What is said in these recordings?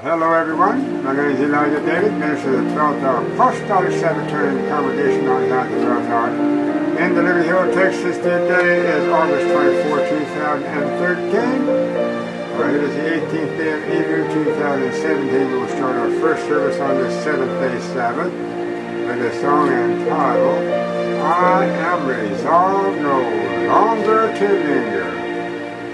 Hello everyone, my name is Elijah David, minister of the 12th Hour Apostolic Sabbatarian Congregation on the 12th Hour. In the Liberty Hill, Texas, today is August 24, 2013. Well, it is the 18th day of Elul 2017. We will start our first service on this 7th-day Sabbath with a song entitled, I Am Resolved No Longer to Linger.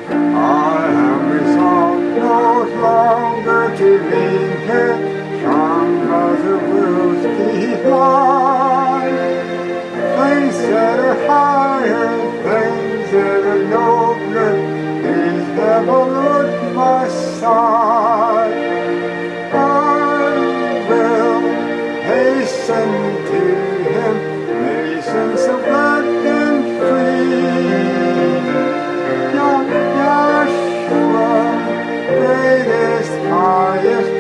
I am resolved no longer to linger from other worlds behind. Things that are higher, things that are nobler, He's ever at my side. I will hasten to Him, hasten so glad and free. Greatest, highest, I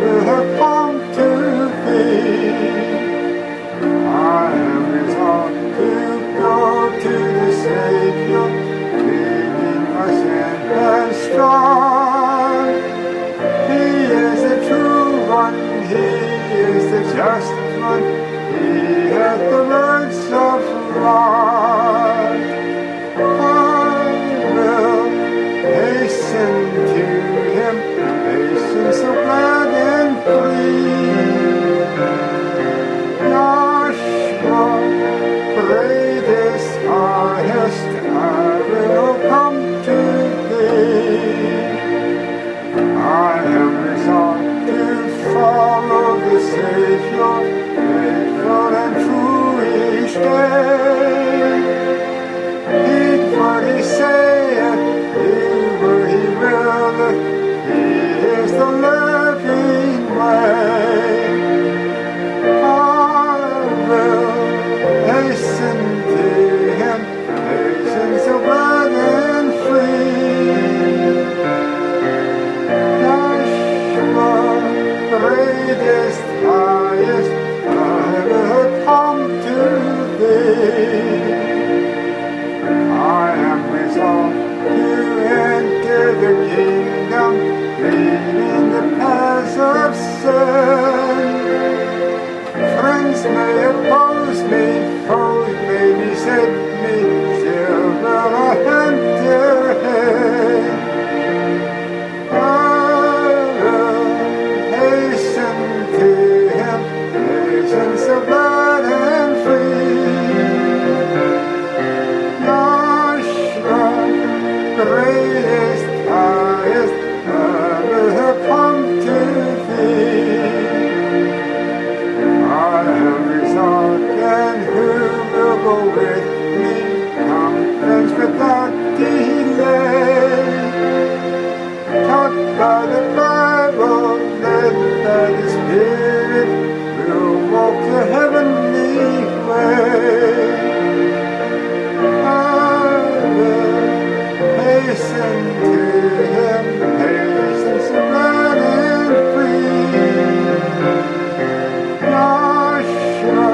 will have come to Thee. I am resolved to go to the Savior, leaving my sin and strife. He is the true one, He is the just one, He has the words of life. Hasten to Him, hasten so glad and free. Joshua, greatest, highest, I will come to Thee. I am resolved to follow the Savior, faithful and true each day. Heed what He saith, He is the living way. I will hasten to Him, hasten so glad and free. Joshua, greatest, highest, I will come to Thee. I am resolved to enter the kingdom, leaving the paths of sin. Friends may oppose me, foes may beset me, still will I enter in. I will hasten to Him, hasten so glad and free. Greatest, highest, I will have come to Thee. I am resolved, and who will go with me? Come, friends, without delay. Taught by the Bible, led by the Spirit, we'll walk the heavenly way. Hasten to Him, hasten so glad and free. Joshua,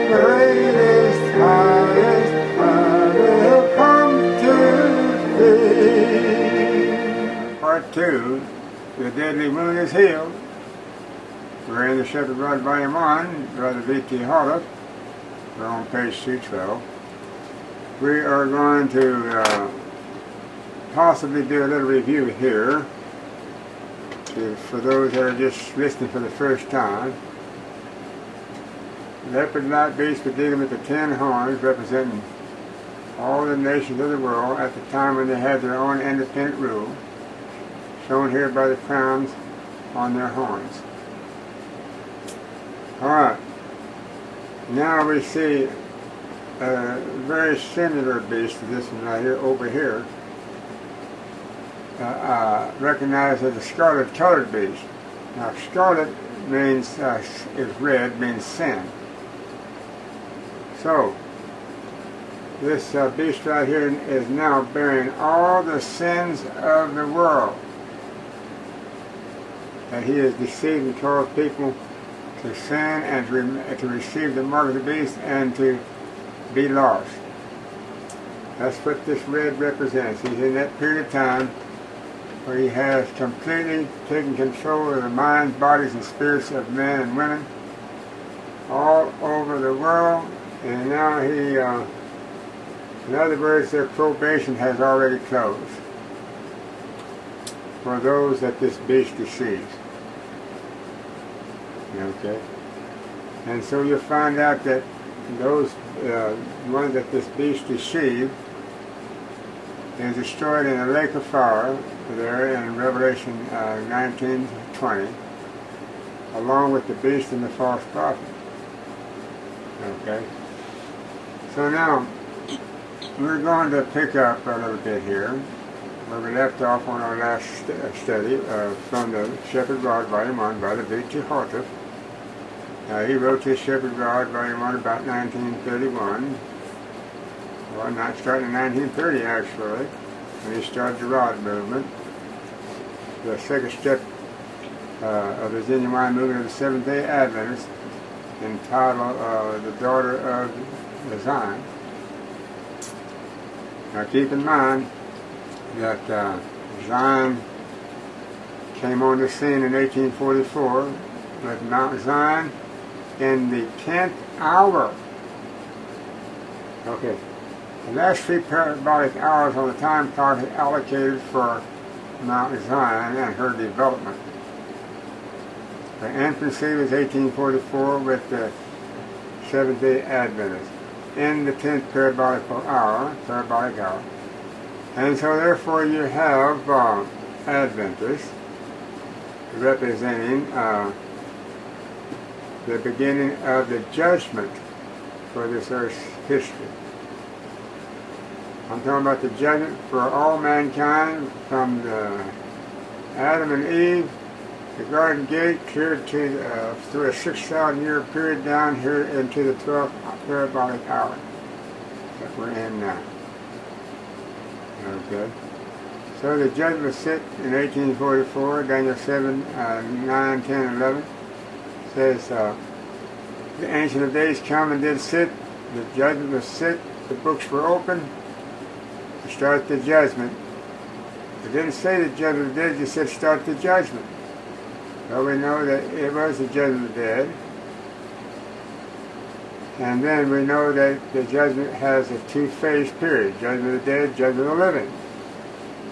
greatest, highest, I will come to Thee. Part 2, the deadly wound is healed. We're in the Shepherd Rod Volume 1, Brother V.T. Hollis. We're on page 212. We are going to possibly do a little review here for those that are just listening for the first time. Leopard-like beast with dealing with the 10 horns, representing all the nations of the world at the time when they had their own independent rule, shown here by the crowns on their horns. Alright, now we see a very similar beast to this one right here, over here, recognized as the scarlet-colored beast. Now, scarlet means is red, means sin. So, this beast right here is now bearing all the sins of the world. And he has deceived and caused people to sin and to receive the mark of the beast and to be lost. That's what this red represents. He's in that period of time for he has completely taken control of the minds, bodies, and spirits of men and women all over the world. And now he, in other words, their probation has already closed for those that this beast deceives. Okay? And so you'll find out that those ones that this beast deceived is destroyed in a lake of fire there in Revelation 19:20, along with the beast and the false prophet. Okay? So now, we're going to pick up a little bit here where we left off on our last study from the Shepherd Rod, Volume 1, by the V.T. Hartef. He wrote this Shepherd Rod, Volume 1, about 1931. Well, not starting in 1930, actually, when he started the Rod movement. The second step of the genuine movement of the Seventh-day Adventists, entitled The Daughter of Zion. Now keep in mind that Zion came on the scene in 1844 with Mount Zion in the 10th hour. Okay, the last 3 parabolic hours on the time clock is allocated for Mount Zion and her development. The infancy was 1844 with the Seventh-day Adventists in the 10th parabolic hour. And so therefore you have Adventists representing the beginning of the judgment for this earth's history. I'm talking about the judgment for all mankind from Adam and Eve, the Garden Gate, clear to through a 6,000-year period down here into the 12th parabolic hour that we're in now. Okay. So the judgment was set in 1844, Daniel 7, 9, 10, 11. Says, the Ancient of Days come and did sit, the judgment was set, the books were open, to start the judgment. It didn't say the judgment of the dead, it just said start the judgment. So we know that it was the judgment of the dead. And then we know that the judgment has a 2-phase period, judgment of the dead, judgment of the living.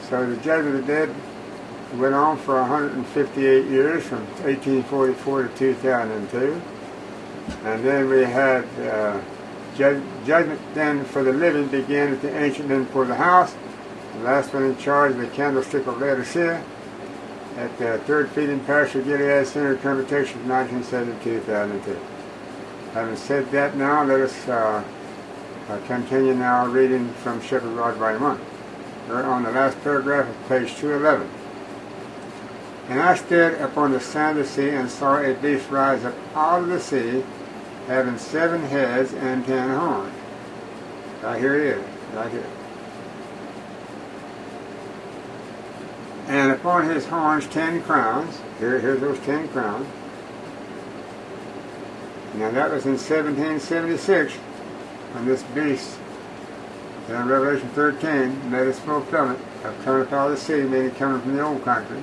So the judgment of the dead went on for 158 years, from 1844 to 2002. And then we had judgment then for the living began at the ancient men for the house. The last one in charge of the candlestick of Laodicea at the Third Feeding Pasture Gilead Center Convocation from 1970 to 2002. Having said that now, let us continue now reading from Shepherd Rod Volume 1. We're on the last paragraph of page 211. And I stood upon the sand of the sea and saw a beast rise up out of the sea, having 7 heads and 10 horns. Right here it is, right here. And upon his horns 10 crowns. Here's those 10 crowns. Now that was in 1776 when this beast in Revelation 13 made its fulfillment of coming up out of the sea, meaning coming from the old country.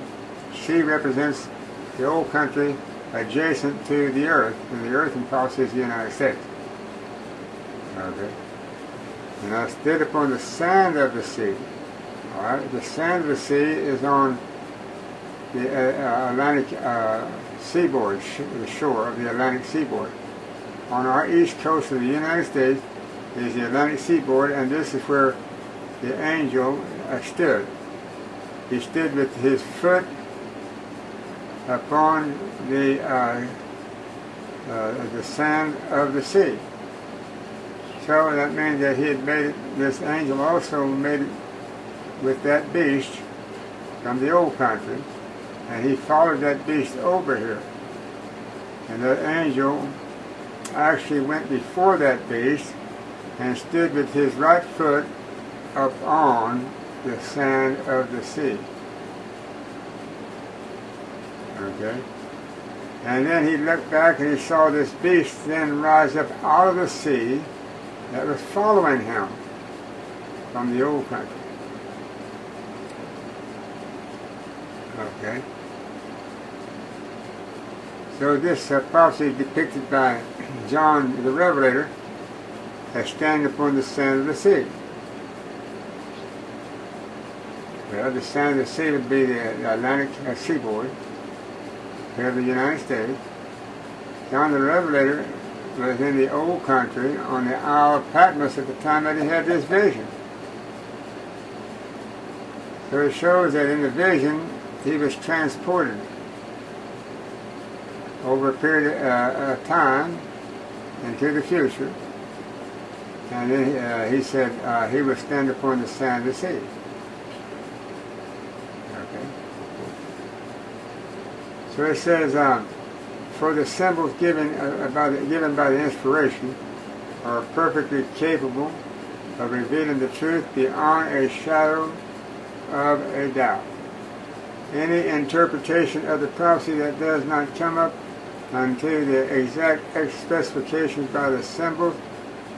Sea represents the old country adjacent to the earth, and the earth in prophecy is the United States. Okay. And I stood upon the sand of the sea. Alright, the sand of the sea is on the Atlantic seaboard, the shore of the Atlantic seaboard. On our east coast of the United States is the Atlantic seaboard, and this is where the angel stood. He stood with his foot upon the sand of the sea. So that means that he had made it, this angel also made it with that beast from the old country, and he followed that beast over here. And that angel actually went before that beast and stood with his right foot up on the sand of the sea. Okay? And then he looked back and he saw this beast then rise up out of the sea that was following him from the old country. Okay? So this prophecy is depicted by John the Revelator as standing upon the sand of the sea. Well, the sand of the sea would be the Atlantic seaboard here of the United States. John the Revelator was in the old country on the Isle of Patmos at the time that he had this vision. So it shows that in the vision he was transported over a period of time into the future, and then he said he would stand upon the sand of the sea. Okay. So it says, for the symbols given by the inspiration are perfectly capable of revealing the truth beyond a shadow of a doubt. Any interpretation of the prophecy that does not come up until the exact specifications by the symbols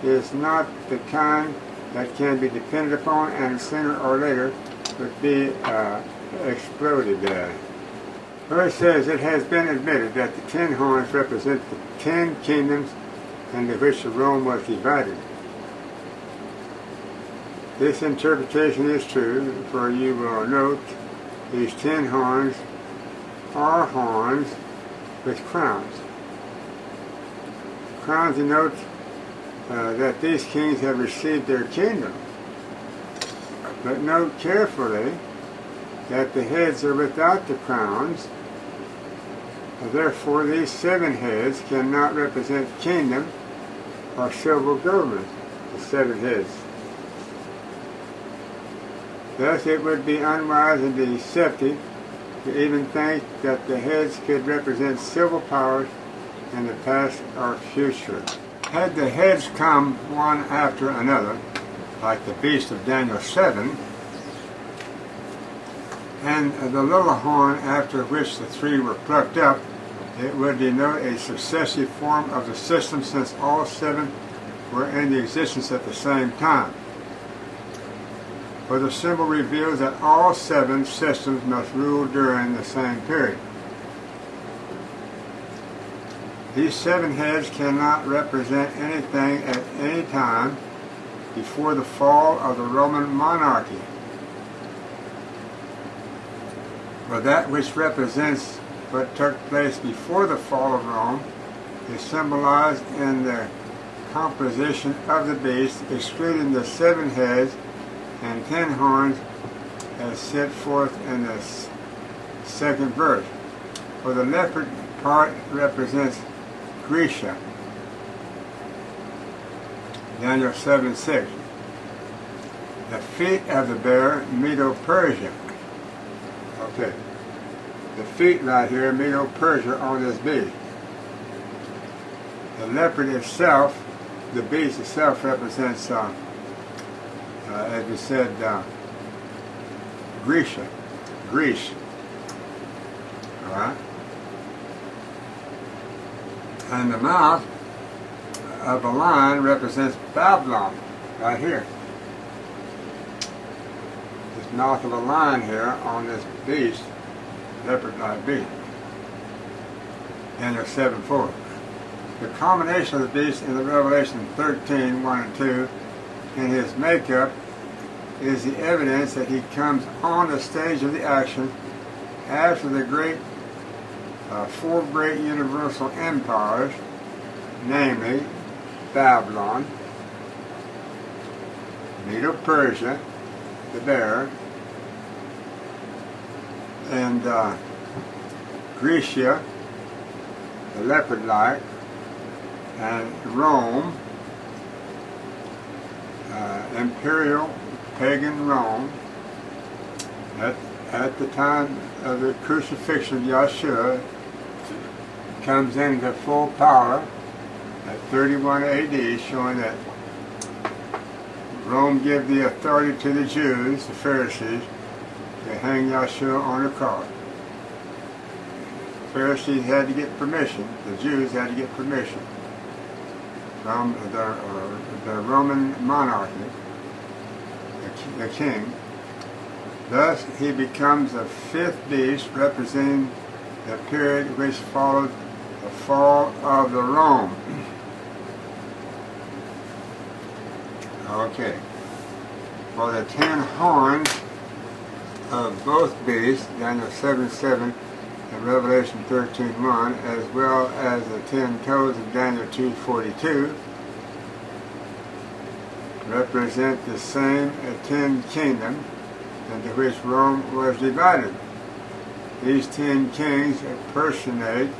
is not the kind that can be depended upon, and sooner or later would be exploded. Where it says it has been admitted that the 10 horns represent the 10 kingdoms into which Rome was divided. This interpretation is true, for you will note these 10 horns are horns with crowns. Crowns denote that these kings have received their kingdom. But note carefully that the heads are without the crowns. Therefore, these 7 heads cannot represent kingdom or civil government, the 7 heads. Thus, it would be unwise and deceptive to even think that the heads could represent civil powers in the past or future. Had the heads come one after another, like the beast of Daniel 7, and the little horn after which the 3 were plucked up, it would denote a successive form of the system, since all 7 were in existence at the same time. For the symbol reveals that all 7 systems must rule during the same period. These 7 heads cannot represent anything at any time before the fall of the Roman monarchy. For that which represents what took place before the fall of Rome is symbolized in the composition of the beast, excluding the 7 heads and 10 horns as set forth in the 2nd verse. For the leopard part represents Grecia, Daniel 7:6. The feet of the bear, Medo-Persia. Okay, the feet right here, Medo-Persia, on this beast. The leopard itself, the beast itself, represents as we said, Greece. All right? And the mouth of a lion represents Babylon, right here. This mouth of a lion here on this beast, leopard-like beast. Daniel 7:4. The combination of the beast in the Revelation 13:1 and 2 in his makeup is the evidence that he comes on the stage of the action after the great 4 great universal empires, namely Babylon, Medo-Persia, the bear, and Grecia, the leopard-like, and Rome, imperial pagan Rome, at the time of the crucifixion of Yahshua, comes into full power at 31 AD, showing that Rome gave the authority to the Jews, the Pharisees, to hang Yahshua on a cross. The Pharisees had to get permission, the Jews had to get permission from the Roman monarchy, the king, Thus he becomes the fifth beast, representing the period which followed the fall of the Rome. Okay. For the 10 horns of both beasts, Daniel 7:7 and Revelation 13:1, as well as the 10 toes of Daniel 2:42, represent the same 10 kingdoms into which Rome was divided. These 10 kings personate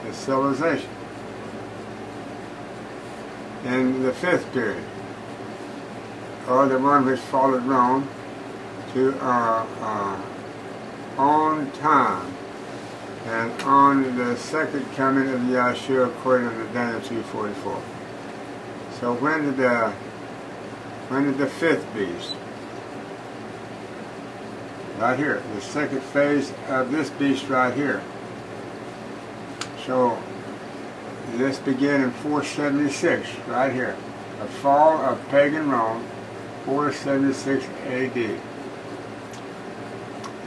the civilization. In the fifth period, or the one which followed Rome to our own time, and on the second coming of Yahshua according to Daniel 2:44. So when did the fifth beast? Right here, the second phase of this beast right here. So this began in 476, right here. The fall of pagan Rome, 476 AD.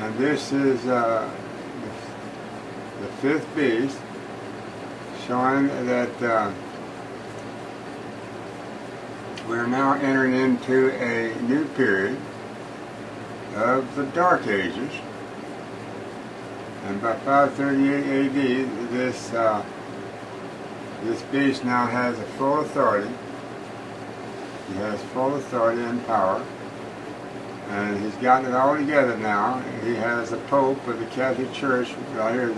And this is the fifth beast, showing that we're now entering into a new period of the Dark Ages. And by 538 AD, this beast now has a full authority. He has full authority and power. And he's gotten it all together now. He has the Pope of the Catholic Church. Right here,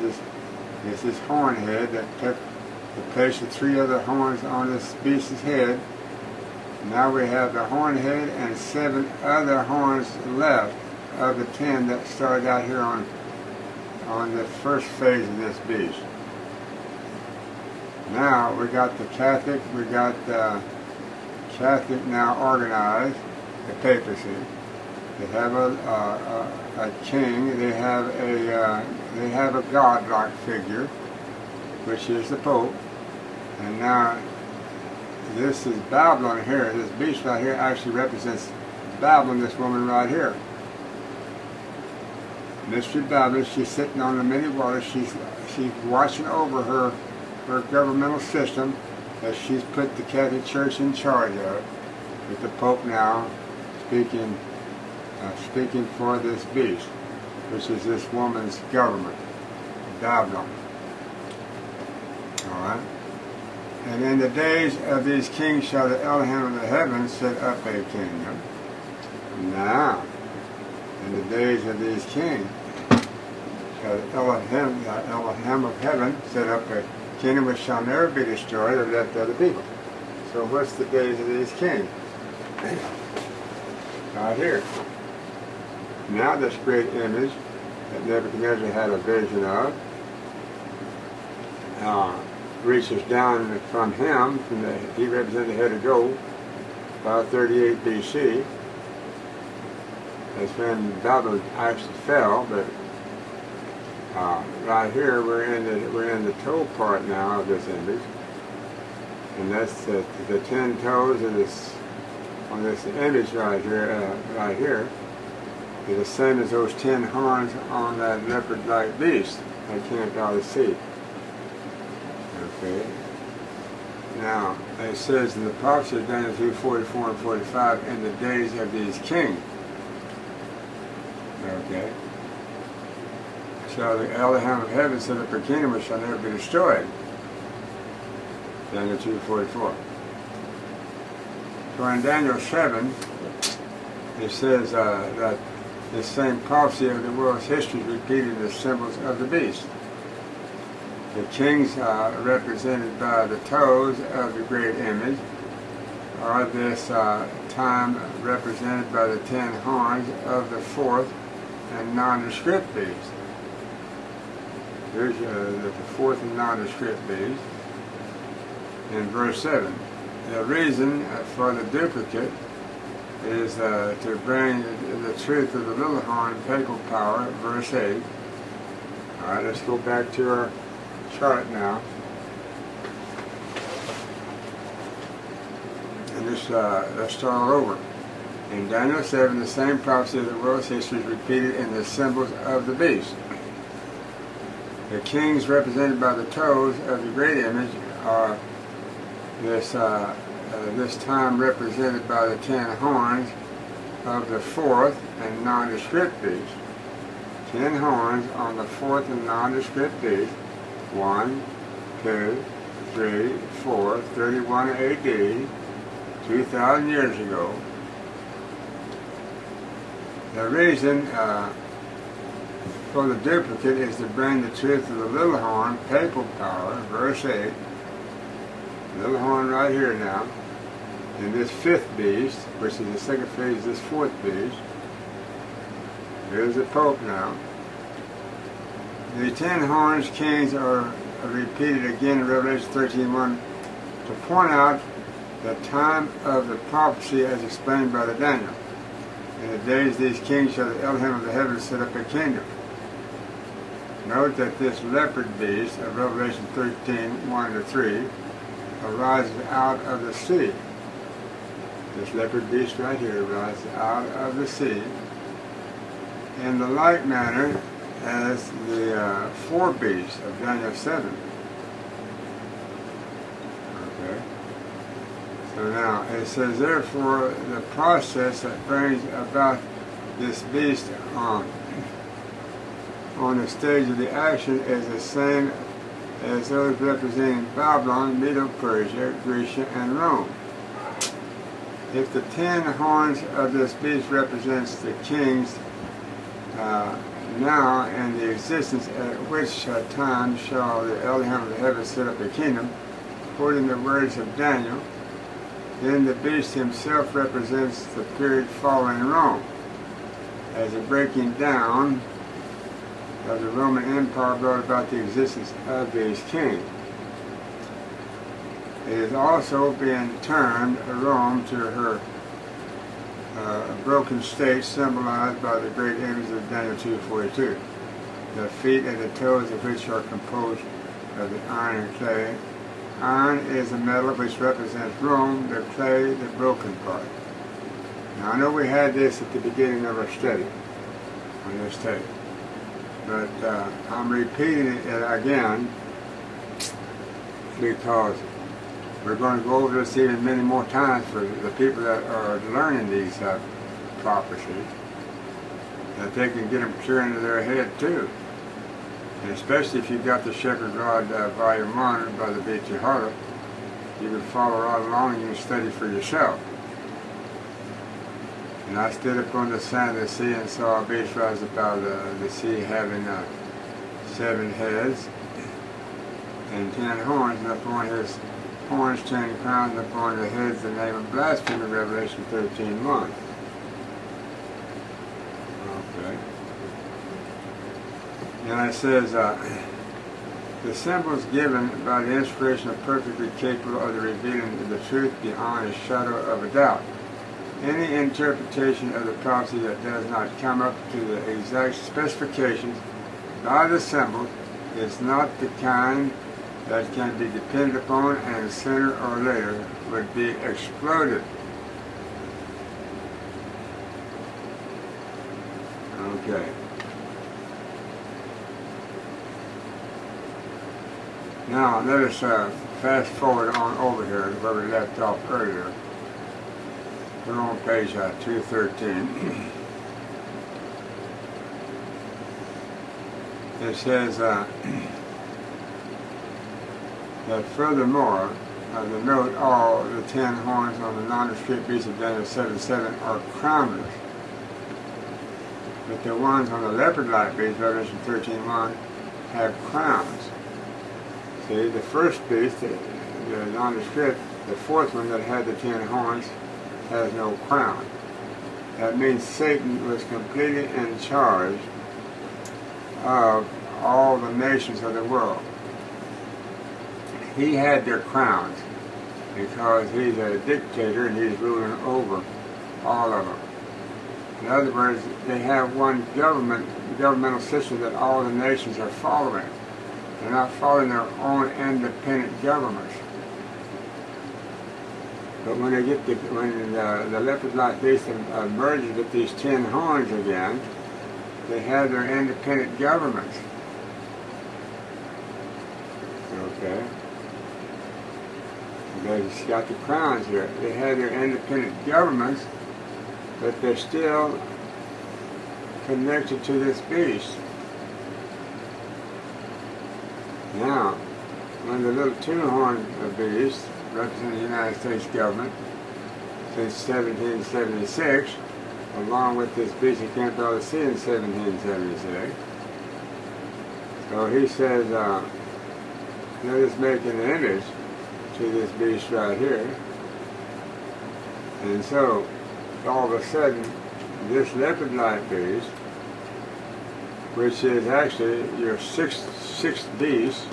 this horn head that took the place of 3 other horns on this beast's head. Now we have the horn head and 7 other horns left of the 10 that started out here on the first phase of this beast. Now we got the Catholic, Catholic now organized, the papacy. They have a king. They have a godlike figure, which is the Pope. And now this is Babylon here. This beast right here actually represents Babylon. This woman right here, Mystery Babylon. She's sitting on the many waters. She's watching over her governmental system that she's put the Catholic Church in charge of, with the Pope now speaking for this beast, which is this woman's government, Babylon. All right. And in the days of these kings shall the Elohim of the heavens set up a kingdom. Now, in the days of these kings shall the Elohim of heaven set up a kingdom which shall never be destroyed or left to other people. So what's the days of these kings? Right here. Now this great image that Nebuchadnezzar had a vision of reaches down from him, he represented the head of gold, 538 BC. That's when Babylon actually fell, but right here we're in the toe part now of this image, and that's the 10 toes of this on this image right here is the same as those 10 horns on that leopard-like beast I can't hardly see. Okay. Now it says in the prophecy of Daniel 2:44 and 45, in the days of these kings. Okay. Shall the Elohim of heaven set up a kingdom which shall never be destroyed. Daniel 2:44. So in Daniel 7, it says that this same prophecy of the world's history is repeated as symbols of the beast. The kings represented by the toes of the great image are this time represented by the 10 horns of the fourth and nondescript beast. Here's the fourth and nondescript beast in verse 7. The reason for the duplicate is to bring the truth of the little horn, papal power, verse 8. All right, let's go back to our chart now. And let's start all over. In Daniel 7, the same prophecy of the world's history is repeated in the symbols of the beast. The kings represented by the toes of the great image are this time represented by the 10 horns of the fourth and nondescript beast. 10 horns on the fourth and nondescript beast. 1, 2, 3, 4, 31 AD, 2,000 years ago. The reason for the duplicate is to bring the truth of the little horn, papal power, verse 8. Little horn right here now. And this fifth beast, which is the second phase of this fourth beast. Here's the Pope now. The 10 horns kings are repeated again in Revelation 13:1 to point out the time of the prophecy as explained by the Daniel. In the days these kings shall the Elohim of the heavens set up a kingdom. Note that this leopard beast of Revelation 13:1-3 arises out of the sea. This leopard beast right here arises out of the sea in the like manner as the four beasts of Daniel 7. Okay. So now it says, therefore, the process that brings about this beast on the stage of the action is the same as those representing Babylon, Medo-Persia, Grecia, and Rome. If the 10 horns of this beast represents the kings now and the existence at which time shall the Elohim of the heavens set up a kingdom, according to the words of Daniel, then the beast himself represents the period following Rome, as a breaking down of the Roman Empire brought about the existence of these kings. It is also being turned Rome to her broken state, symbolized by the great image of Daniel 2:42, the feet and the toes of which are composed of the iron and clay. Iron is the metal which represents Rome, the clay, the broken part. Now I know we had this at the beginning of our study on this tape, but I'm repeating it again because we're going to go over this even many more times for the people that are learning these prophecies, that they can get them clear into their head too. And especially if you've got the Shepherd Rod Volume 1 by the B.T. Harlow, you can follow right along and you can study for yourself. And I stood up on the sand of the sea and saw a beast rise above the sea having 7 heads and 10 horns, and upon his horns 10 crowns, and upon the heads the name of blasphemy, Revelation 13:1. Okay. And it says, the symbols given by the inspiration are perfectly capable of the revealing the truth beyond a shadow of a doubt. Any interpretation of the prophecy that does not come up to the exact specifications by the symbols is not the kind that can be depended upon, and sooner or later would be exploded. Okay. Now let us fast forward on over here to where we left off earlier. We're on page 213. It says that furthermore, the note, all the 10 horns on the nondescript beast of Daniel 7:7 are crownless. But the ones on the leopard-like beast, Revelation 13:1, have crowns. See, the first beast, the nondescript, the fourth one that had the 10 horns, has no crown. That means Satan was completely in charge of all the nations of the world. He had their crowns because he's a dictator and he's ruling over all of them. In other words, they have one governmental system that all the nations are following. They're not following their own independent governments. But when the leopard-like beast merges with these 10 horns again, they have their independent governments. Okay. They've got the crowns here. They have their independent governments, but they're still connected to this beast. Now, when the little two-horned beast representing the United States government since 1776, along with this beast that came out of the sea in 1776, so he says, let us make an image to this beast right here. And so, all of a sudden, this leopard-like beast, which is actually your sixth beast,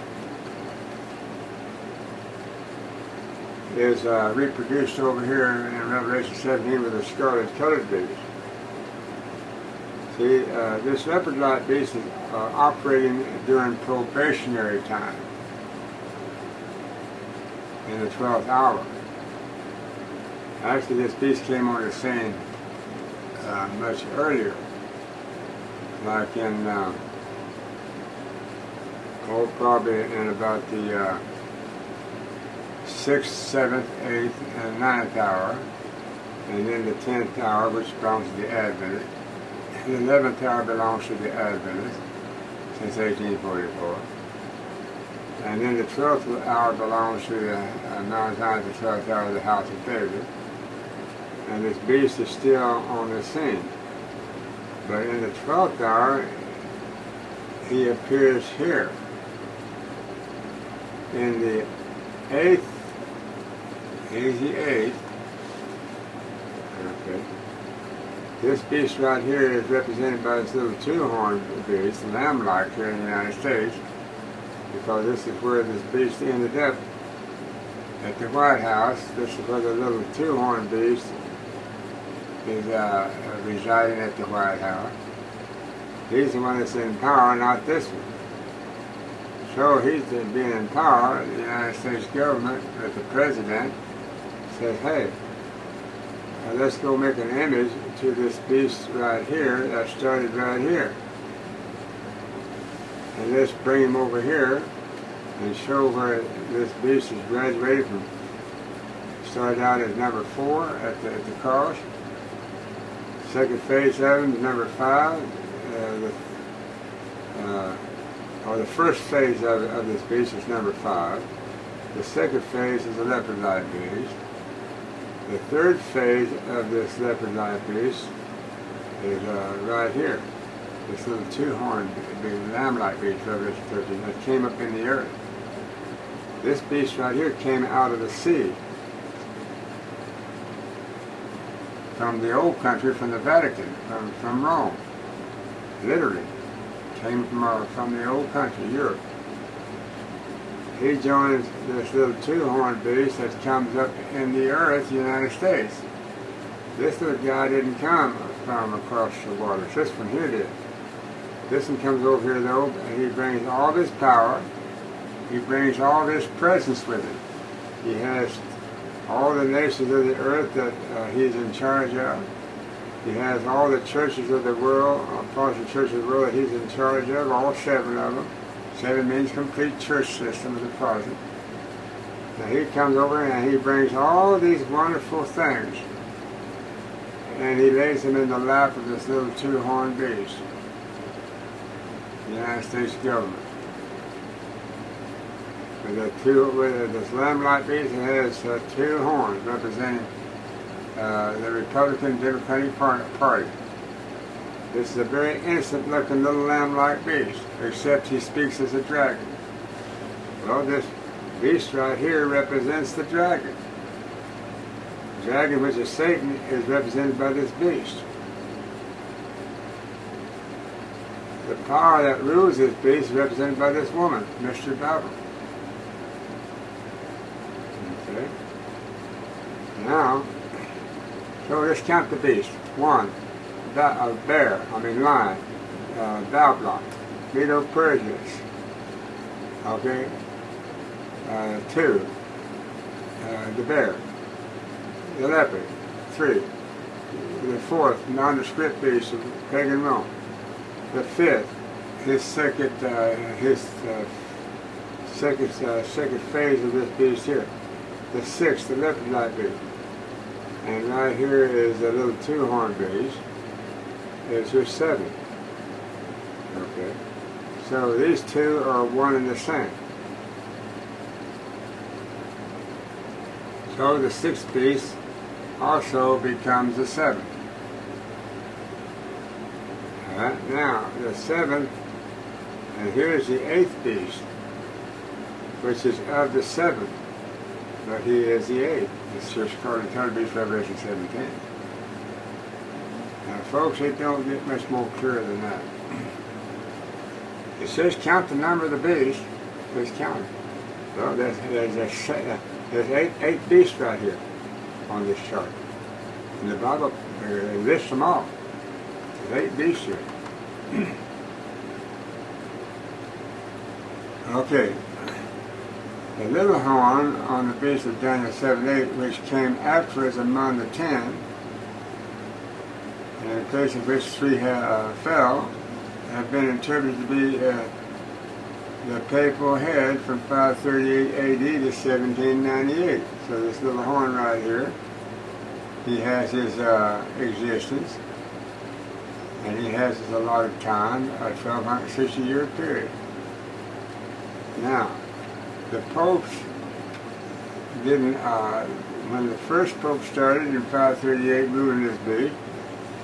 is reproduced over here in Revelation 17 with a scarlet-colored beast. See, this leopard-like beast is operating during probationary time in the 12th hour. Actually, this beast came on the scene much earlier, like in, probably in about the 6th, 7th, 8th, and 9th hour, and then the 10th hour, which belongs to the Adventist. The 11th hour belongs to the Adventist since 1844. And then the 12th hour belongs to the Mount Zion, the 12th hour of the House of David. And this beast is still on the scene. But in the 12th hour, he appears here. In the 8th, he's the 8th. Okay. This beast right here is represented by this little two-horned beast, lamb-like here in the United States, because this is where this beast ended up at the White House. This is where the little two-horned beast is residing at the White House. He's the one that's in power, not this one. So he's being in power. The United States government, with the president, says, hey, let's go make an image to this beast right here that started right here. And let's bring him over here and show where this beast is graduated from. Started out as number 4 at the cross. Second phase of him is number 5. The first phase of this beast is number 5. The second phase is a leopard-like beast. The third phase of this leopard-like beast is right here. This little two-horned lamb-like beast, Revelation 13, that came up in the earth. This beast right here came out of the sea. From the old country, from the Vatican, from Rome. Literally. Came from the old country, Europe. He joins this little two-horned beast that comes up in the earth, the United States. This little guy didn't come from across the water. This one here did. This one comes over here though, and he brings all this power. He brings all this presence with him. He has all the nations of the earth that he's in charge of. He has all the churches of the world, Protestant churches of the world that he's in charge of, all 7 of them. 7 means complete church system of the Protestant. Now he comes over and he brings all these wonderful things, and he lays them in the lap of this little two-horned beast, the United States government. With this lamb-like beast, it has 2 horns representing the Republican Democratic Party. This is a very innocent-looking little lamb-like beast, except he speaks as a dragon. Well, this beast right here represents the dragon. The dragon, which is Satan, is represented by this beast. The power that rules this beast is represented by this woman, Mr. Babel. Okay. Now, so let's count the beast. 1. Lion, Babylon, Medo-Persians. Okay. 2. The bear. the leopard. 3. The 4th, nondescript beast of pagan Rome. The 5th, his second phase of this beast here. The 6th, the leopard-like beast. And right here is a little two-horned beast. It's your 7th. Okay. So these two are one and the same. So the 6th beast also becomes the 7th. Alright, now the 7th, and here's the 8th beast, which is of the 7th, but he is the 8th. It's just called the 3rd beast, Revelation 17. Now folks, it don't get much more clear than that. It says count the number of the beast. Let's count it. Well, there's eight beasts right here on this chart. And the Bible lists them all. There's 8 beasts here. Okay. The little horn on the beast of Daniel 7:8, which came after as among the 10, and in place of which 3 fell, have been interpreted to be the papal head from 538 AD to 1798. So this little horn right here, he has his existence, and he has his allotted time, a 1260-year period. Now, the popes didn't, when the first pope started in 538 ruling this beast,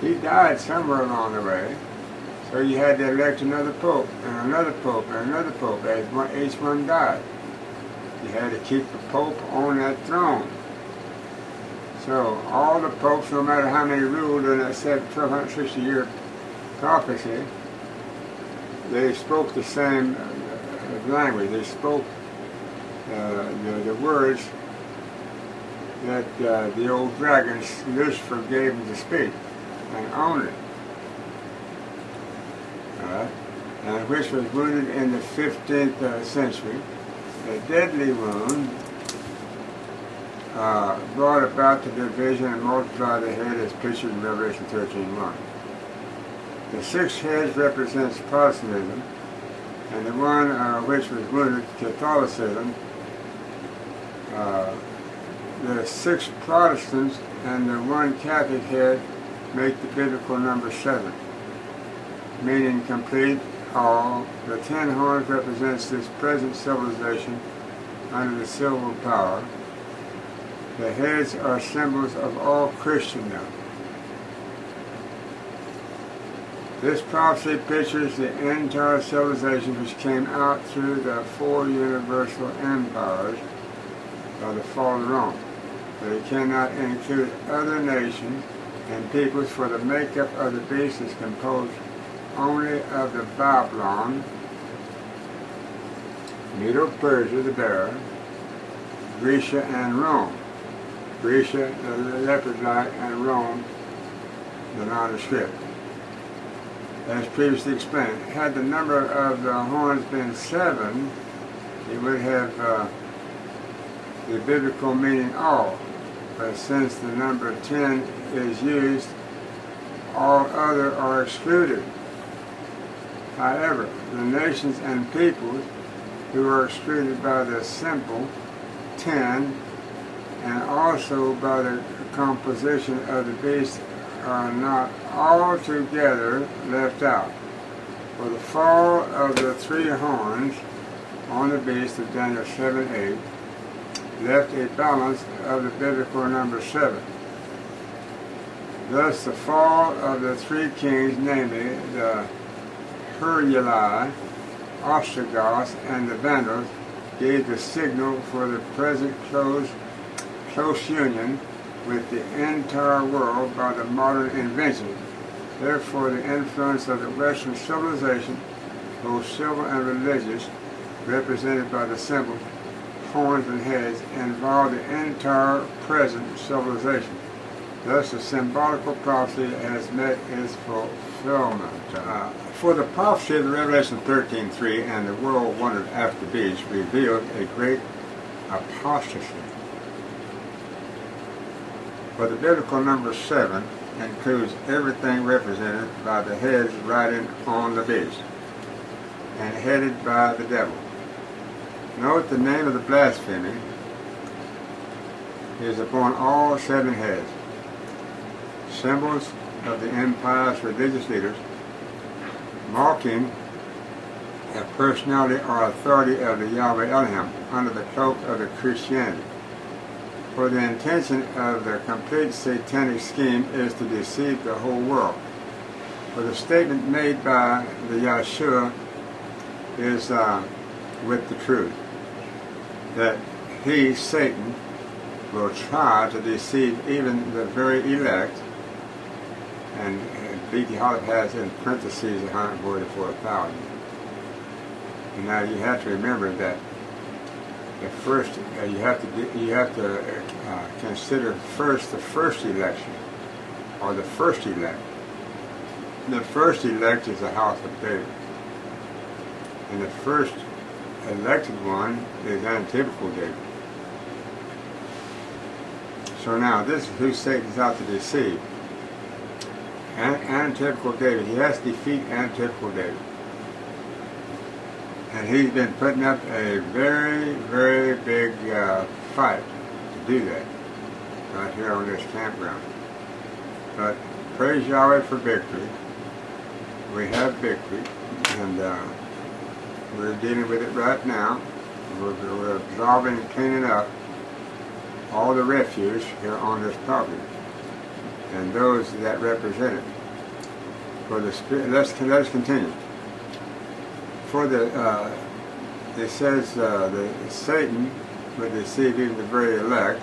he died somewhere along the way. So you had to elect another pope, and another pope, and another pope, as each one died. You had to keep the pope on that throne. So all the popes, no matter how many ruled in that 1260-year prophecy, they spoke the same language. They spoke the words that the old dragon Lucifer gave them to speak, and only. And which was wounded in the 15th century. A deadly wound brought about the division and multiplied the head as pictured in Revelation 13:1. The 6 heads represents Protestantism, and the one which was wounded, Catholicism. The 6 Protestants and the 1 Catholic head make the biblical number 7. Meaning complete, all. The 10 horns represents this present civilization under the civil power. The heads are symbols of all Christendom. This prophecy pictures the entire civilization which came out through the 4 universal empires by the fall of Rome. But it cannot include other nations and peoples, for the makeup of the beast is composed only of the Babylon, Medo-Persia, the bearer, Grecia, and Rome. Grecia, the leopard-like, and Rome, the nondescript. As previously explained, had the number of the horns been 7, it would have the biblical meaning all. But since the number 10 is used, all other are excluded. However, the nations and peoples who are excluded by the symbol 10 and also by the composition of the beast are not altogether left out. For the fall of the 3 horns on the beast of Daniel 7:8 left a balance of the biblical number 7. Thus the fall of the 3 kings, namely the Heruli, Ostrogoths, and the Vandals, gave the signal for the present close union with the entire world by the modern inventions. Therefore, the influence of the Western civilization, both civil and religious, represented by the symbols, horns and heads, involved the entire present civilization. Thus, the symbolical prophecy has met its fulfillment. For the prophecy of the Revelation 13:3 and the world wondered after the beast revealed a great apostasy. For the biblical number 7 includes everything represented by the heads riding on the beast and headed by the devil. Note the name of the blasphemy is upon all 7 heads, symbols of the empire's religious leaders, marking the personality or authority of the Yahweh Elohim under the cloak of the Christianity. For the intention of the complete satanic scheme is to deceive the whole world. For the statement made by the Yahshua is with the truth, that he, Satan, will try to deceive even the very elect, and B.T. Hollip has in parentheses 144,000. And now you have to remember that the first you have to consider first the first election, or the first elect. The first elect is the house of David, and the first elected one is antitypical David. So now this is who Satan's out to deceive. Antitypical David. He has to defeat antitypical David. And he's been putting up a very, very big fight to do that right here on this campground. But praise Yahweh for victory. We have victory, and we're dealing with it right now. We're absorbing and cleaning up all the refuse here on this property and those that represent it. For the spirit, let's continue. For the it says the Satan would deceive even the very elect,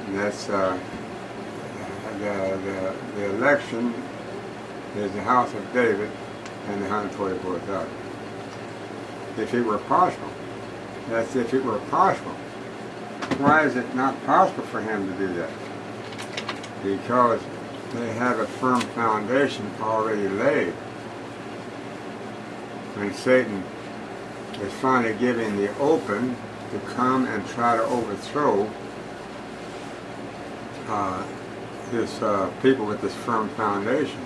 and that's the election is the house of David and the 144,000. If it were possible, that's if it were possible. Why is it not possible for him to do that? Because they have a firm foundation already laid. When Satan is finally given the open to come and try to overthrow this people with this firm foundation,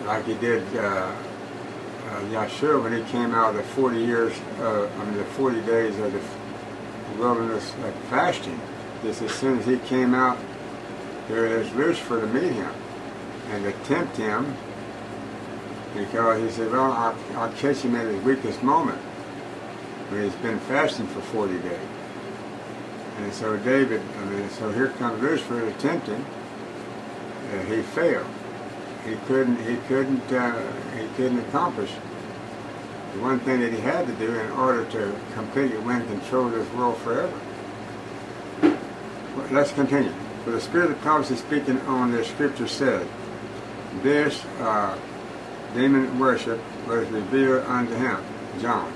like he did Yahshua when he came out of the 40 years, the 40 days of the wilderness fasting. Just as soon as he came out, there is Lucifer to meet him and to tempt him, because he said, well, I'll catch him at his weakest moment when he's been fasting for 40 days. And so David, so here comes Lucifer to tempt him. He failed. He couldn't accomplish the one thing that he had to do in order to completely win control of this world forever. Well, let's continue. For the spirit of prophecy speaking on this scripture said, this demon worship was revealed unto him, John,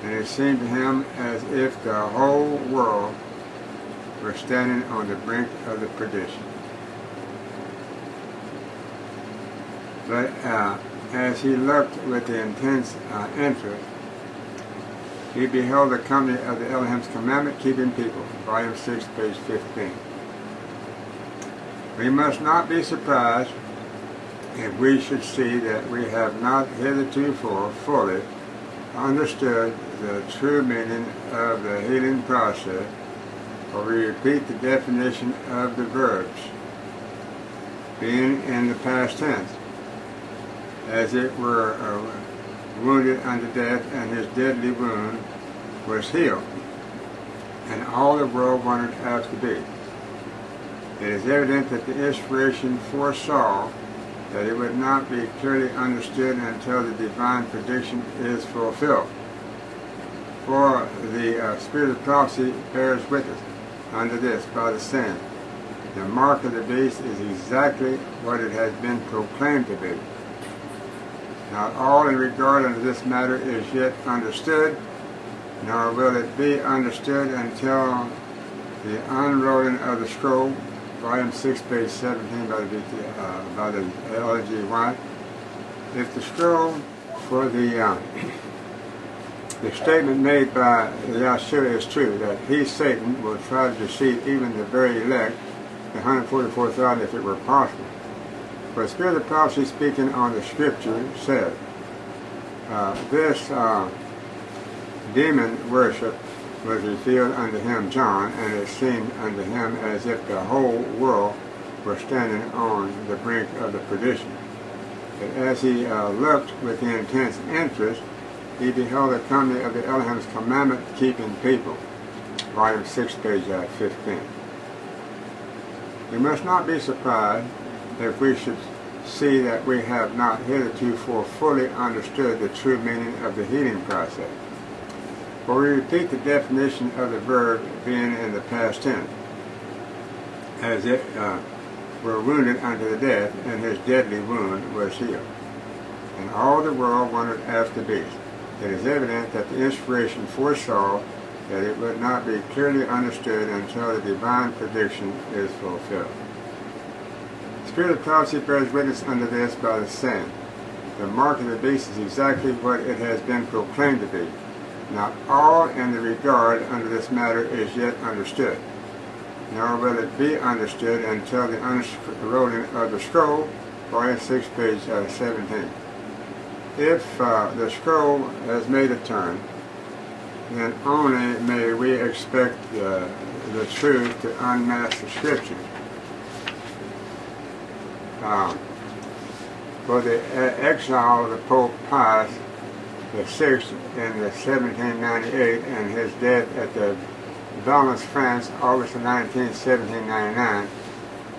and it seemed to him as if the whole world were standing on the brink of the perdition. But as he looked with the intense interest, he beheld the company of the Elohim's commandment-keeping people, volume 6, page 15. We must not be surprised if we should see that we have not heretofore fully understood the true meaning of the healing process, or we repeat the definition of the verbs, being in the past tense, as it were wounded unto death, and his deadly wound was healed, and all the world wondered after thee. It is evident that the inspiration foresaw that it would not be clearly understood until the divine prediction is fulfilled. For the spirit of prophecy bears witness unto this by the saying, the mark of the beast is exactly what it has been proclaimed to be. Not all in regard unto this matter is yet understood, nor will it be understood until the unrolling of the scroll, volume 6, page 17, by the L.G. White. If the scroll for the The statement made by Yahshua is true, that he, Satan, will try to deceive even the very elect, the 144,000, if it were possible. For the Spirit of prophecy speaking on the Scripture said, this demon worship was revealed unto him, John, and it seemed unto him as if the whole world were standing on the brink of the perdition. But as he looked with the intense interest, he beheld a company of the Elohim's commandment-keeping people. Volume 6, page 15. We must not be surprised if we should see that we have not heretofore fully understood the true meaning of the healing process. For we repeat the definition of the verb being in the past tense, as it were wounded unto the death, and his deadly wound was healed. And all the world wondered after the beast. It is evident that the inspiration foresaw that it would not be clearly understood until the divine prediction is fulfilled. The Spirit of prophecy bears witness unto this by the saying, the mark of the beast is exactly what it has been proclaimed to be. Not all in the regard unto this matter is yet understood, nor will it be understood until the unrolling of the scroll, volume 6, page 17. If the scroll has made a turn, then only may we expect the truth to unmask the Scripture. For the exile of the Pope Pius the Sixth in 1798 and his death at the Valence, France, August 19, 1799,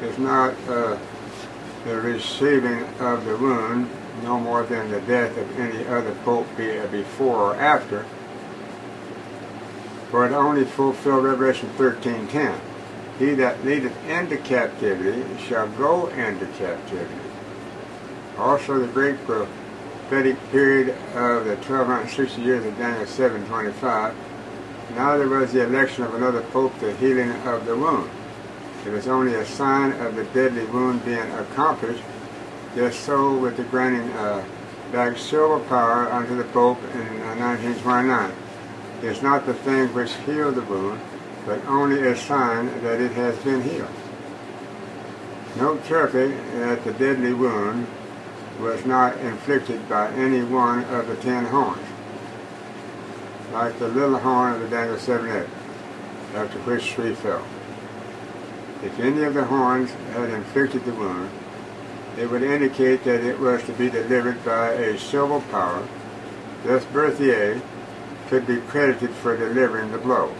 is not the receiving of the wound, no more than the death of any other pope, be it before or after, for it only fulfilled Revelation 13:10. He that leadeth into captivity shall go into captivity. Also the great prophetic period of the 1260 years of Daniel 7:25, neither was the election of another pope the healing of the wound. It was only a sign of the deadly wound being accomplished. Just so with the granting back civil power unto the Pope in 1929. It is not the thing which healed the wound, but only a sign that it has been healed. Note carefully that the deadly wound was not inflicted by any one of the 10 horns, like the little horn of the Daniel 7:8, after which 3 fell. If any of the horns had inflicted the wound, it would indicate that it was to be delivered by a civil power. Thus Berthier could be credited for delivering the blow.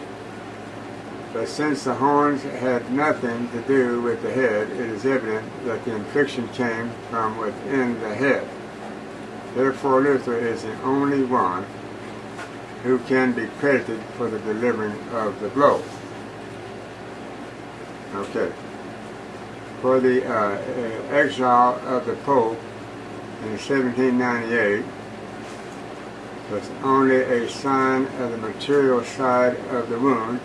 But since the horns had nothing to do with the head, it is evident that the infliction came from within the head. Therefore Luther is the only one who can be credited for the delivering of the blow. Okay. For the exile of the Pope in 1798 was only a sign of the material side of the wound,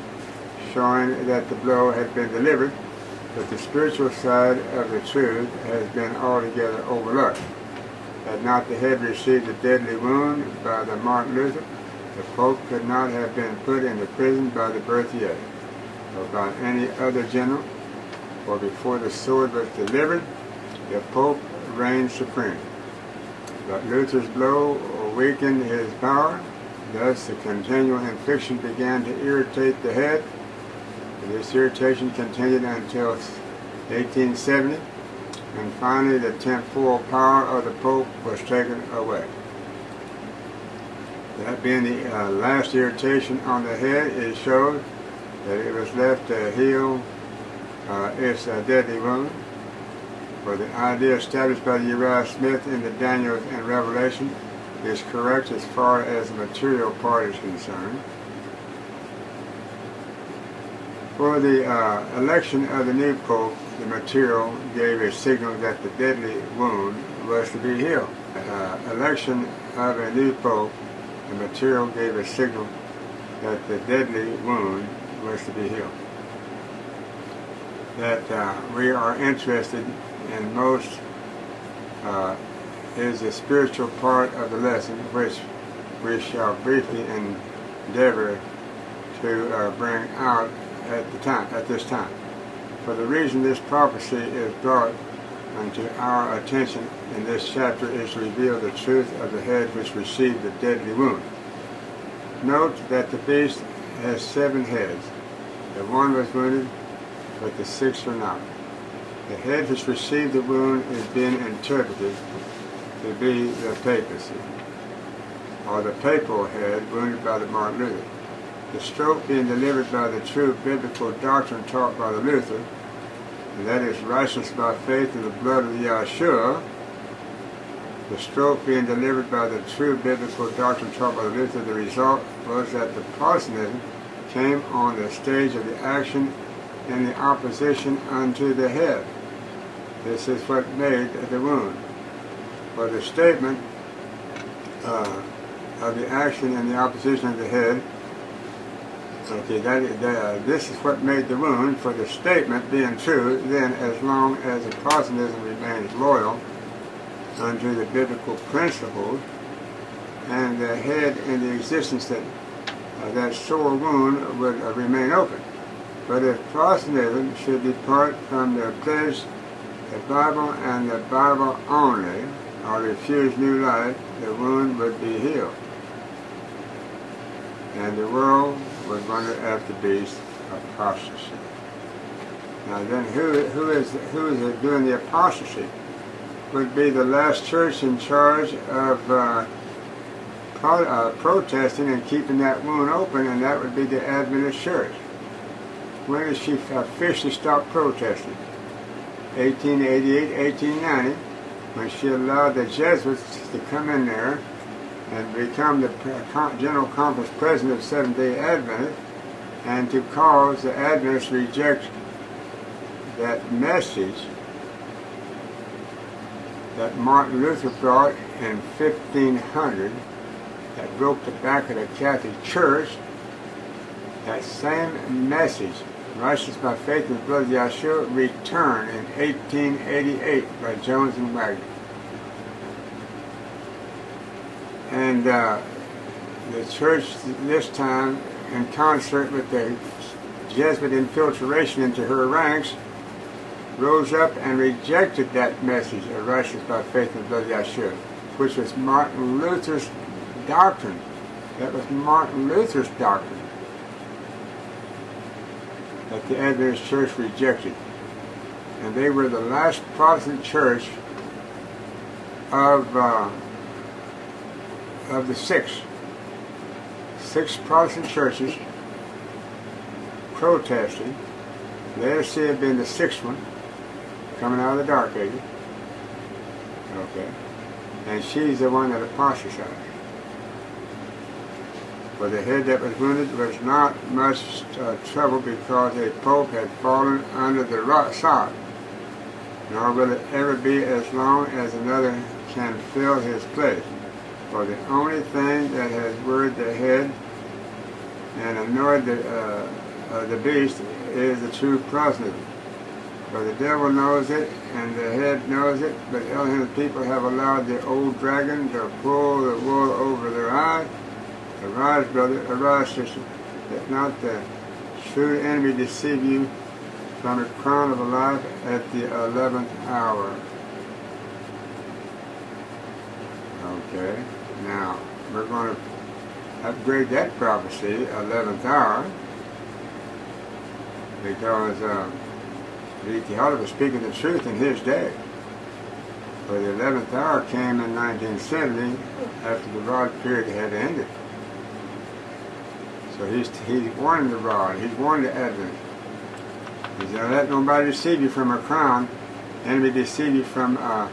showing that the blow had been delivered, but the spiritual side of the truth has been altogether overlooked. Had not the head received a deadly wound by the Martin Luther, the Pope could not have been put into prison by the Berthier or by any other general. For before the sword was delivered, the Pope reigned supreme. But Luther's blow weakened his power. Thus the continual infliction began to irritate the head. This irritation continued until 1870, and finally the temporal power of the Pope was taken away. That being the last irritation on the head, it showed that it was left to heal its deadly wound. For the idea established by Uriah Smith in the Daniel and Revelation is correct as far as the material part is concerned. For the election of the new Pope, the material gave a signal that the deadly wound was to be healed. Election of a new Pope, the material gave a signal that the deadly wound was to be healed. That we are interested in most is the spiritual part of the lesson, which we shall briefly endeavor to bring out at this time. For the reason this prophecy is brought unto our attention in this chapter is to reveal the truth of the head which received the deadly wound. Note that the beast has 7 heads. The one was wounded, but the 6 were not. The head which received the wound is being interpreted to be the papacy, or the papal head wounded by the Martin Luther. The stroke being delivered by the true biblical doctrine taught by the Luther, and that is righteousness by faith in the blood of Yahshua. The stroke being delivered by the true biblical doctrine taught by the Luther, the result was that the Protestantism came on the stage of the action in the opposition unto the head. This is what made the wound. For the statement of the action in the opposition of the head, okay, this is what made the wound. For the statement being true, then as long as the Protestantism remains loyal unto the biblical principles and the head in the existence, that sore wound would remain open. But if Protestantism should depart from their pledge, the Bible and the Bible only, or refuse new life, the wound would be healed. And the world would wonder after beast apostasy. Now then, who is doing the apostasy? Would be the last church in charge of protesting and keeping that wound open, and that would be the Adventist church. When did she officially stop protesting? 1888, 1890, when she allowed the Jesuits to come in there and become the General Conference President of Seventh-day Adventists, and to cause the Adventists to reject that message that Martin Luther brought in 1500 that broke the back of the Catholic Church. That same message, righteousness by faith in the blood of Yahshua, returned in 1888 by Jones and Wagner. And the church this time, in concert with the Jesuit infiltration into her ranks, rose up and rejected that message of righteousness by faith in the blood of Yahshua, which was Martin Luther's doctrine. That was Martin Luther's doctrine that the Adventist church rejected. And they were the last Protestant church of the six Protestant churches protesting. Laodicea had been the 6th one, coming out of the Dark Ages. Okay. And she's the one that apostatized. For the head that was wounded was not much trouble, because a pope had fallen under the sod, nor will it ever be as long as another can fill his place. For the only thing that has worried the head and annoyed the beast is the true Protestantism. For the devil knows it, and the head knows it, but Elohim's people have allowed the old dragon to pull the wool over their eyes. Arise, brother, arise, sister, let not the true enemy deceive you from the crown of life at the 11th hour. Okay, now we're going to upgrade that prophecy, 11th hour, because Ezekiel was speaking the truth in his day. For the 11th hour came in 1970 after the rod period had ended. So he's warning the rod, he's warning the Advent. He said, let nobody deceive you from a crown, enemy deceive you from a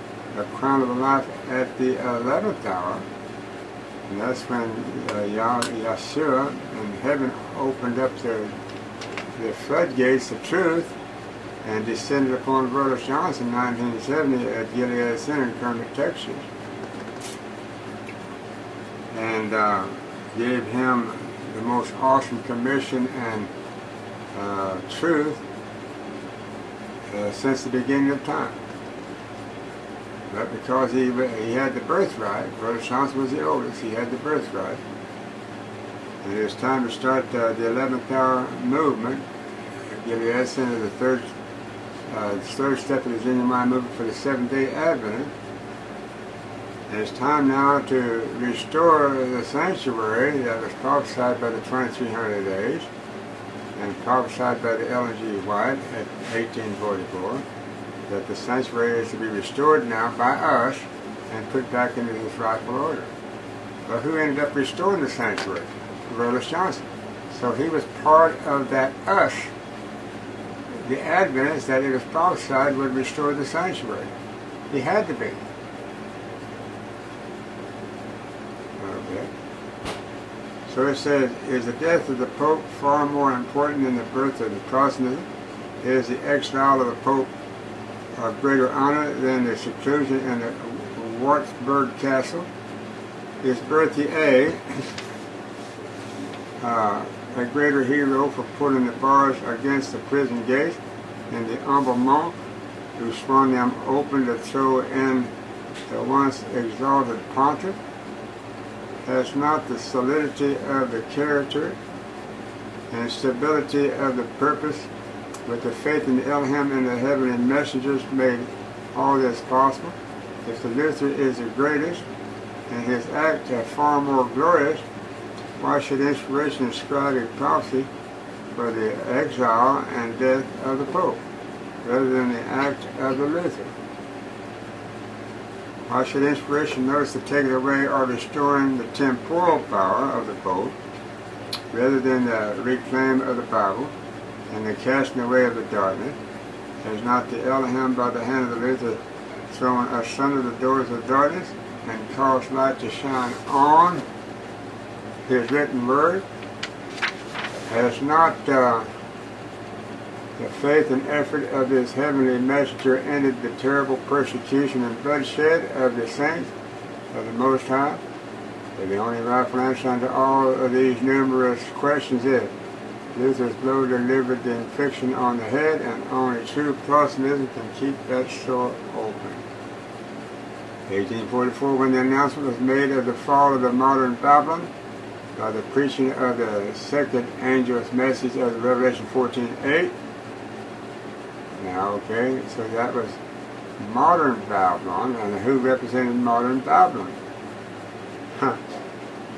crown of life at the 11th hour. And that's when Yahshua in heaven opened up the floodgates of truth and descended upon Brother Johnson in 1970 at Gilead Center in Kermit, Texas. And gave him the most awesome commission and truth since the beginning of time. But because he had the birthright, Brother Johnson was the oldest, he had the birthright. And it was time to start the 11th hour movement. Gilead Center, the third step of the genuine mind movement for the Seventh-day Adventist. And it's time now to restore the sanctuary that was prophesied by the 2300 days and prophesied by the Ellen G. White at 1844, that the sanctuary is to be restored now by us and put back into its rightful order. Well, who ended up restoring the sanctuary? Brother Johnson. So he was part of that us, the Adventists, that it was prophesied would restore the sanctuary. He had to be. Okay. So it says, is the death of the Pope far more important than the birth of the Protestantism? Is the exile of the Pope of greater honor than the seclusion in the Wartburg Castle? Is Berthier a greater hero for pulling the bars against the prison gates than the humble monk who swung them open to throw in the once exalted pontiff? Has not the solidity of the character and stability of the purpose with the faith in the Elohim and the heavenly messengers made all this possible? If the Luther is the greatest and his act far more glorious, why should inspiration ascribe a prophecy for the exile and death of the Pope rather than the act of the Luther? Why should inspiration notice the taking away or restoring the temporal power of the Pope rather than the reclaim of the Bible and the casting away of the darkness? Has not the Elohim by the hand of the Luther thrown asunder the doors of darkness and caused light to shine on his written word? Has not the faith and effort of his heavenly messenger ended the terrible persecution and bloodshed of the saints of the Most High? And the only rightful answer unto all of these numerous questions is, Luther's blow delivered the infliction on the head, and only true Protestantism can keep that sore open. 1844, when the announcement was made of the fall of the modern Babylon, by the preaching of the second angel's message of Revelation 14:8. Now, okay, so that was modern Babylon, and who represented modern Babylon?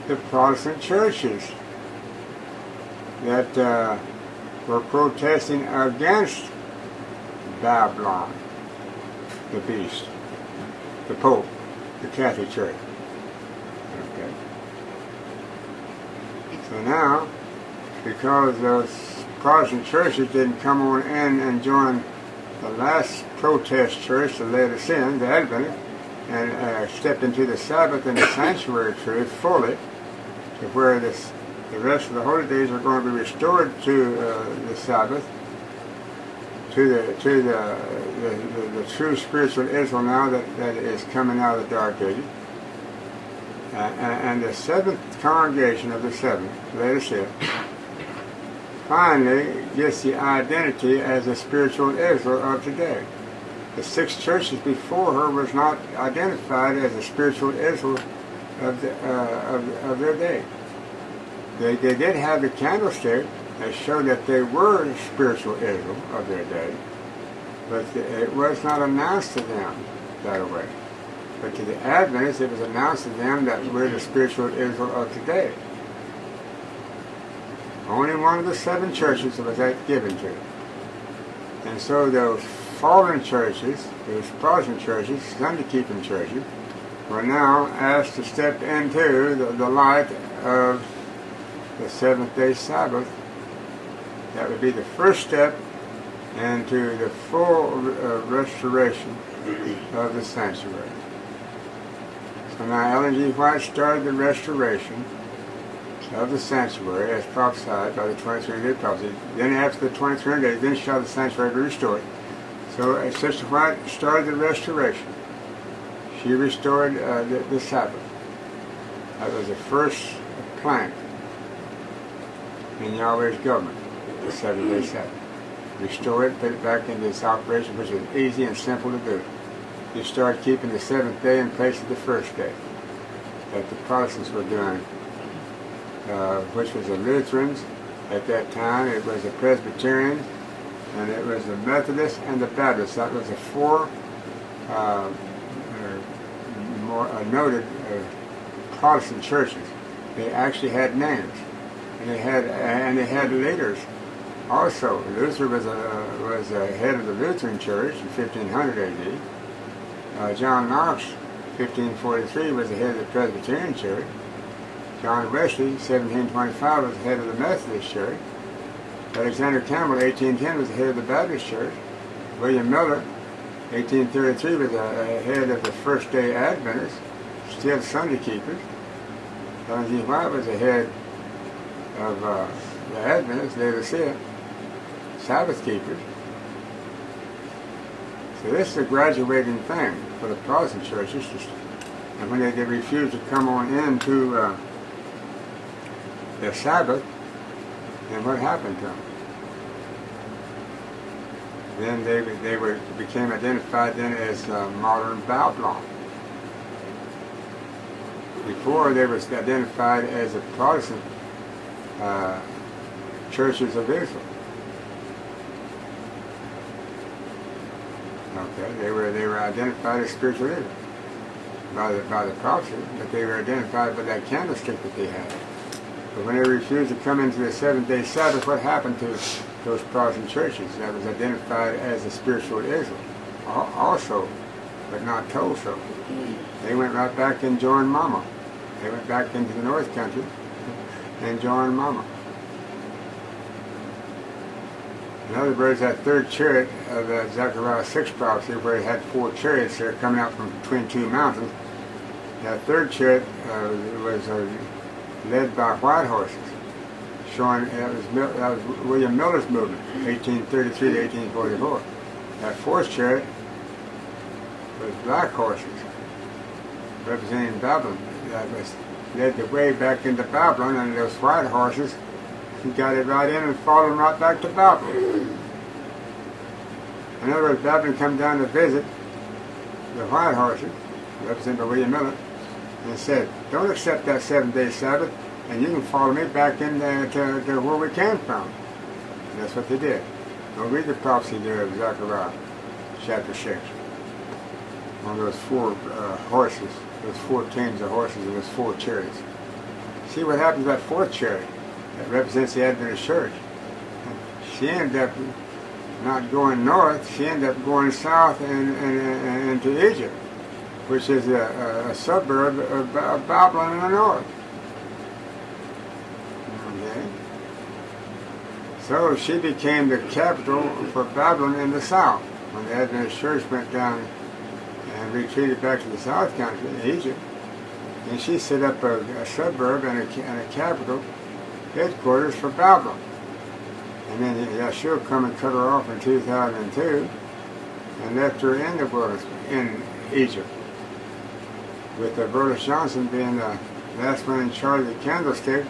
The Protestant churches that were protesting against Babylon, the beast, the Pope, the Catholic Church. Okay. So now, because those Protestant churches didn't come on in and join the last protest church, the Laodicean, the Adventist, and stepped into the Sabbath and the sanctuary truth fully, to where the rest of the holy days are going to be restored to the Sabbath, to the true spiritual Israel now that is coming out of the Dark Ages. And the seventh congregation of the seventh, Laodicea, finally gets the identity as the spiritual Israel of today. The six churches before her was not identified as the spiritual Israel of their day. They did have the candlestick that showed that they were the spiritual Israel of their day, but it was not announced to them that way. But to the Adventists, it was announced to them that we're the spiritual Israel of today. Only one of the seven churches was that given to. And so those fallen churches, those Protestant churches, Sunday-keeping churches, were now asked to step into the light of the seventh-day Sabbath. That would be the first step into the full restoration of the sanctuary. So now Ellen G. White started the restoration of the sanctuary as prophesied by the 2300 prophecy. Then after the 2300 days, then shall the sanctuary be restored. So Sister White started the restoration. She restored the Sabbath. That was the first plank in Yahweh's government, the 7-day Sabbath. Restore it, put it back into its operation, which is easy and simple to do. you start keeping the seventh day in place of the first day that the Protestants were doing, which was the Lutherans at that time. It was the Presbyterians, and it was the Methodists and the Baptists. That was the four more noted Protestant churches. They actually had names, and they had leaders. Also, Luther was a head of the Lutheran Church in 1500 A.D. John Knox, 1543, was the head of the Presbyterian Church. John Wesley, 1725, was the head of the Methodist Church. Alexander Campbell, 1810, was the head of the Baptist Church. William Miller, 1833, was the head of the First Day Adventists, still Sunday keepers. John G. White was the head of the Adventists, Laodicea, Sabbath keepers. So this is a graduating thing for the Protestant churches. And when they refused to come on into the Sabbath, then what happened to them? Then they became identified then as modern Babylon. Before they were identified as the Protestant churches of Israel. Okay, they were identified as spiritual Israel by the prophecy, but they were identified by that candlestick that they had. But when they refused to come into the seventh-day Sabbath, what happened to those Protestant churches that was identified as the spiritual Israel? Also, but not told so. They went right back and joined Mama. They went back into the North Country and joined Mama. In other words, that third chariot of Zechariah 6 prophecy, where it had four chariots there coming out from between two mountains, that third chariot was led by white horses, showing that was William Miller's movement, 1833 to 1844. That fourth chariot was black horses, representing Babylon. That was led the way back into Babylon, and those white horses got it right in and followed them right back to Babylon. In other words, Babylon come down to visit the white horses, represented by William Miller, and said, don't accept that seventh-day Sabbath, and you can follow me back in to where we came from. And that's what they did. Now read the prophecy there of Zechariah, chapter 6. On those four horses, those four teams of horses and those four chariots. See what happens to that fourth chariot that represents the Adventist church. She ended up not going north, she ended up going south and into Egypt, which is a suburb of Babylon in the north. Okay. So she became the capital for Babylon in the south. When the Adventist church went down and retreated back to the south country, Egypt, and she set up a suburb and a capital headquarters for Babylon. And then Yeshua come and cut her off in 2002 and left her in the wilderness, in Egypt, with Burles Johnson being the last one in charge of the candlestick,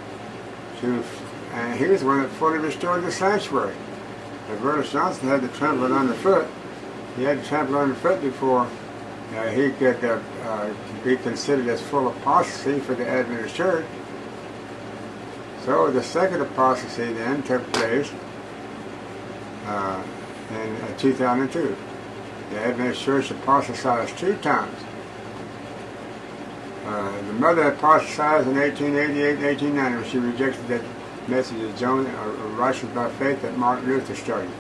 and he was the one that fully restored the sanctuary. Burles Johnson had to trample it underfoot. He had to trample it underfoot before he could be considered as full apostasy for the Adventist church. So the second apostasy then took place in 2002. The Adventist church apostatized 2 times. The mother apostatized in 1888 and 1890 when she rejected that message of Joan, righteous by faith, that Martin Luther started.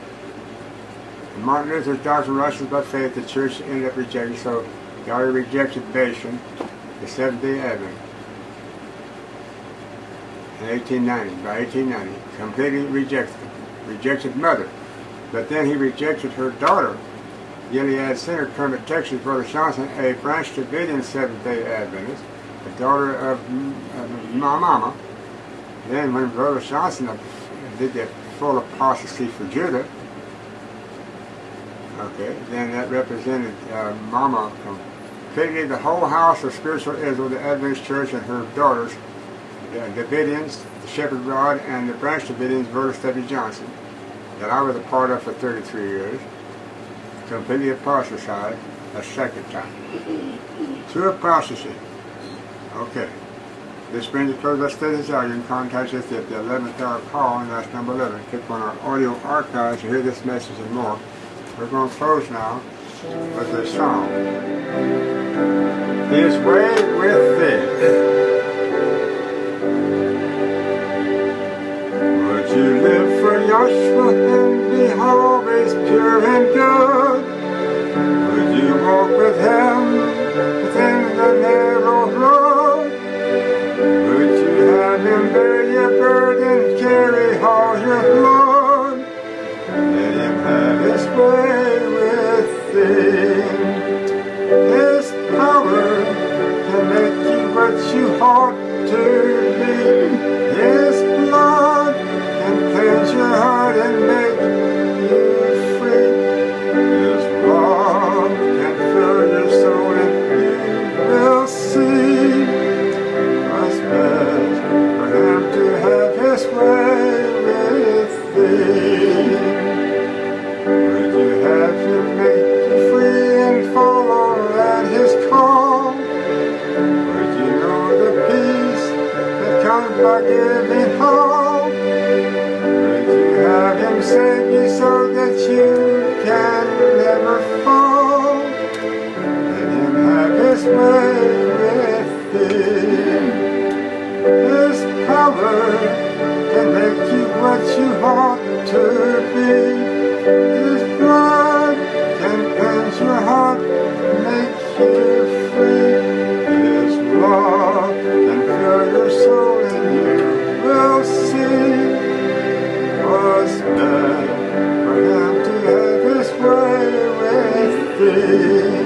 And Martin Luther's doctrine, righteous by faith, the church ended up rejecting. So they already rejected Bashan, the Seventh-day Advent, in 1890. By 1890, completely rejected mother. But then he rejected her daughter, Gilead Center, Kermit, Texas, Brother Johnson, a Branch Davidian Seventh-day Adventist, the daughter of my mama. Then when Brother Johnson did the full apostasy for Judah, okay, then that represented Mama completely the whole house of spiritual Israel, the Adventist church and her daughters, the Davidians, the Shepherd Rod, and the Branch Davidians, Brother W. Johnson, that I was a part of for 33 years, completely apostatized. a second time. Through apostasy. Okay. This brings to close our studies out. You can contact us at the 11th hour call, and that's number 11. Click on our audio archives to hear this message and more. We're going to close now with a song. His way with thee. Would you live for Yahshua and be always pure and good? Would you walk with him within the narrow road? Would you have him bear your burden, carry all your load? Let him have his way with thee. His power can make you what you ought to be. His blood can cleanse your heart and make you free. His love can fill your soul and you will see what's best for him to have his way with thee. Would you have him make you free and follow at his call? Would you know the peace that comes by giving all? Would you have him save you so that you can never fall? Let him have his way with thee. His power can make you what you ought to be. His blood can cleanse your heart, make you free. His love can fill your soul and you will see what's best for him to have his way with thee.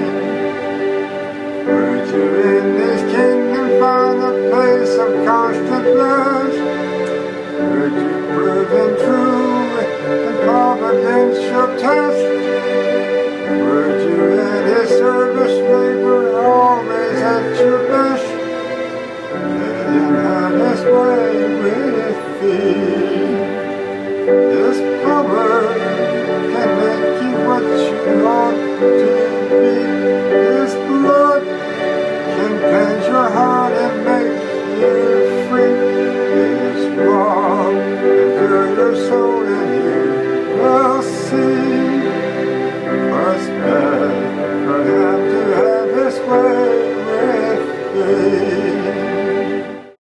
Would you in his kingdom find a place of constant bliss? Would you prove him true in providential test? Would you in his service labor always at your best? Let him have his way with thee. His power can make you what you ought to be. His blood can cleanse your heart and make you free. His love can fill your soul and you